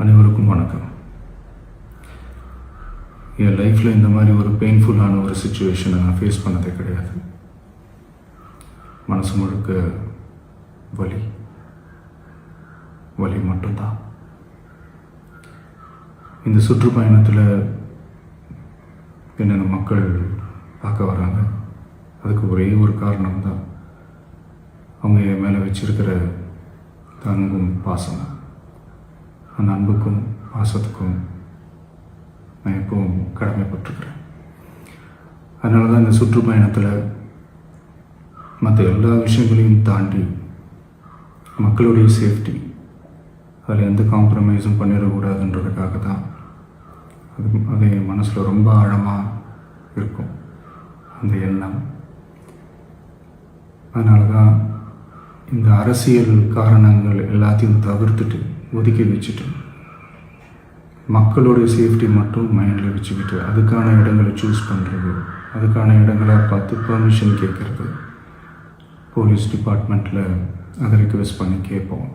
அனைவருக்கும் வணக்கம். என் லைஃப்பில் இந்த மாதிரி ஒரு பெயின்ஃபுல்லான ஒரு சுச்சுவேஷனை நான் ஃபேஸ் பண்ணதே கிடையாது. மனசு முழுக்க வலி வலி மட்டும்தான். இந்த சுற்றுப்பயணத்தில் என்னென்ன மக்கள் பார்க்க வராங்க, அதுக்கு ஒரே ஒரு காரணம் தான், அவங்க என் மேலே வச்சிருக்கிற அன்பும் பாசம். அந்த அன்புக்கும் பாசத்துக்கும் நான் எப்பவும் கடமைப்பட்டிருக்கிறேன். அதனால தான் இந்த சுற்றுப்பயணத்தில் மற்ற எல்லா விஷயங்களையும் தாண்டி மக்களுடைய சேஃப்டி, அதில் எந்த காம்ப்ரமைஸும் பண்ணிடக்கூடாதுன்றதுக்காக தான் அது என் மனசில் ரொம்ப ஆழமாக இருக்கும் அந்த எண்ணம். அதனால தான் இந்த அரசியல் காரணங்கள் எல்லாத்தையும் தவிர்த்துட்டு ஒதுக்கி வச்சுட்டு மக்களுடைய சேஃப்டி மட்டும் மைண்டில் வச்சுக்கிட்டு அதுக்கான இடங்களை சூஸ் பண்ணுறது, அதுக்கான இடங்களை பார்த்து பெர்மிஷன் கேட்குறது, போலீஸ் டிபார்ட்மெண்ட்டில் அதை ரிக்வெஸ்ட் பண்ணி கேட்போம்.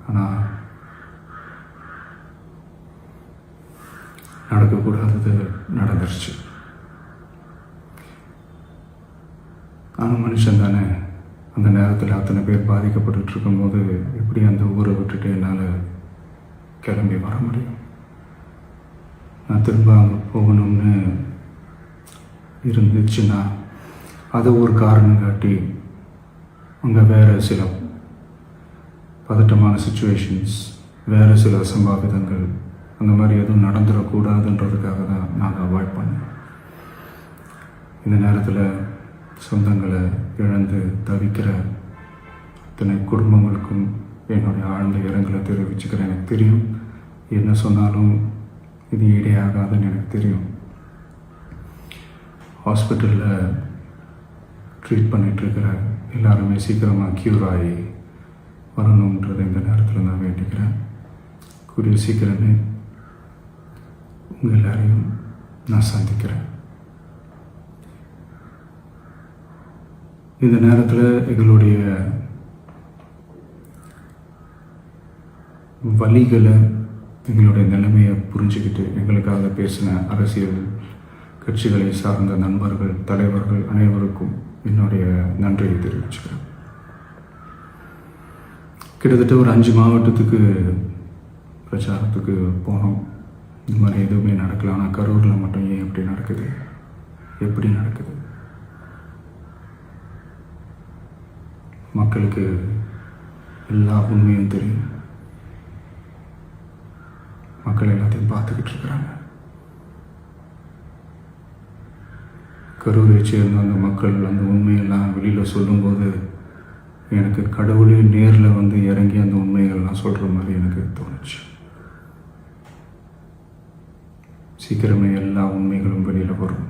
ஆனால் நடக்கக்கூடாதது நடந்துருச்சு. நானும் மனுஷன் தானே. அந்த நேரத்தில் அத்தனை பேர் பாதிக்கப்பட்டு இருக்கும்போது எப்படி அந்த ஊரை விட்டுட்டு என்னால் கிளம்பி வர முடியும்? நான் திரும்ப அங்கே போகணும்னு இருந்துச்சுன்னா அதை ஒரு காரணம் காட்டி அங்கே வேறு சில பதட்டமான சுச்சுவேஷன்ஸ், வேறு சில அசம்பாவிதங்கள் அந்த மாதிரி எதுவும் நடந்துடக்கூடாதுன்றதுக்காக தான் நான் அவாய்ட் பண்ணேன். இந்த நேரத்தில் சொந்தங்களை இழந்து தவிக்கிற அத்தனை குடும்பங்களுக்கும் என்னுடைய ஆழ்ந்த இரங்கலை தெரிவிச்சுக்கிறேன். எனக்கு தெரியும், என்ன சொன்னாலும் இது ஈடையாகாதுன்னு எனக்கு தெரியும். ஹாஸ்பிட்டலில் ட்ரீட் பண்ணிகிட்ருக்கிற எல்லாருமே சீக்கிரமாக க்யூர் ஆகி வரணுன்றதை இந்த நேரத்தில் நான் வேண்டிக்கிறேன். கூடிய சீக்கிரமே உங்கள் எல்லாரையும் நான் சந்திக்கிறேன். இந்த நேரத்தில் எங்களுடைய வலிகளை, எங்களுடைய நிலைமையை புரிஞ்சுக்கிட்டு எங்களுக்காக பேசின அரசியல் கட்சிகளை சார்ந்த நண்பர்கள், தலைவர்கள் அனைவருக்கும் என்னுடைய நன்றியை தெரிவிச்சுக்கிறேன். கிட்டத்தட்ட ஒரு 5 மாவட்டத்துக்கு பிரச்சாரத்துக்கு போனோம். இந்த மாதிரி எதுவுமே நடக்கல. ஆனால் கரூரில் மட்டும் ஏன் எப்படி நடக்குது, எப்படி நடக்குது? மக்களுக்கு எல்லா உண்மையும் தெரியும். மக்கள் எல்லாத்தையும் பார்த்துக்கிட்டு இருக்கிறாங்க. கரூரை சேர்ந்த அந்த மக்கள் அந்த உண்மையெல்லாம் வெளியில் சொல்லும்போது எனக்கு கடவுளே நேரில் வந்து இறங்கி அந்த உண்மைகள்லாம் சொல்கிற மாதிரி எனக்கு தோணுச்சு. சீக்கிரமே எல்லா உண்மைகளும் வெளியில் வரும்.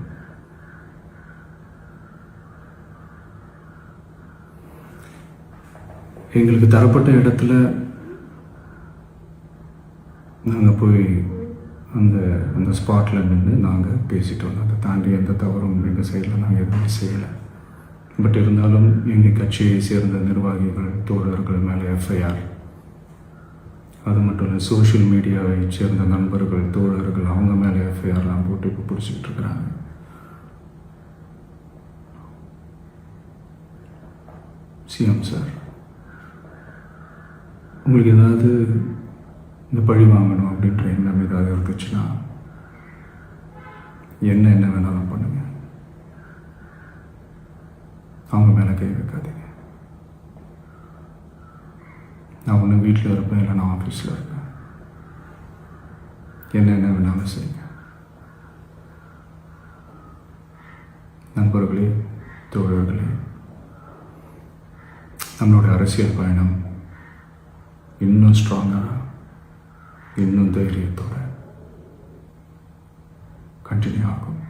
எங்களுக்கு தரப்பட்ட இடத்துல நாங்கள் போய் அந்த ஸ்பாட்டில் நின்று நாங்கள் பேசிட்டு வந்தோம். அதை தாண்டி எந்த தவறும் எங்கள் சைடில் நாங்கள் எதுவுமே செய்யலை. பட் இருந்தாலும் எங்கள் கட்சியை சேர்ந்த நிர்வாகிகள், தோழர்கள் மேலே எஃப்ஐஆர், அது மட்டும் இல்லை சோஷியல் மீடியாவை சேர்ந்த நண்பர்கள், தோழர்கள் அவங்க மேலே எஃப்ஐஆர்லாம் போட்டு இப்போ பிடிச்சிக்கிட்டு இருக்கிறாங்க. சிஎம் சார், உங்களுக்கு ஏதாவது இந்த பழி வாங்கணும் அப்படின்ற எண்ணம் ஏதாவது இருந்துச்சுன்னா என்ன வேணாலும் பண்ணுங்க. அவங்க மேலே கை வைக்காதீங்க. நான் ஒன்று வீட்டில் இருப்பேன், இல்லை நான் ஆஃபீஸில் இருப்பேன். என்ன வேணாலும் செய்யுங்க. நண்பர்களே, தோழர்களே, நம்மளோட அரசியல் பயணம் இன்னும் ஸ்ட்ராங்காக, இன்னும் தைரியத்தோட கண்டினியூ ஆகும்.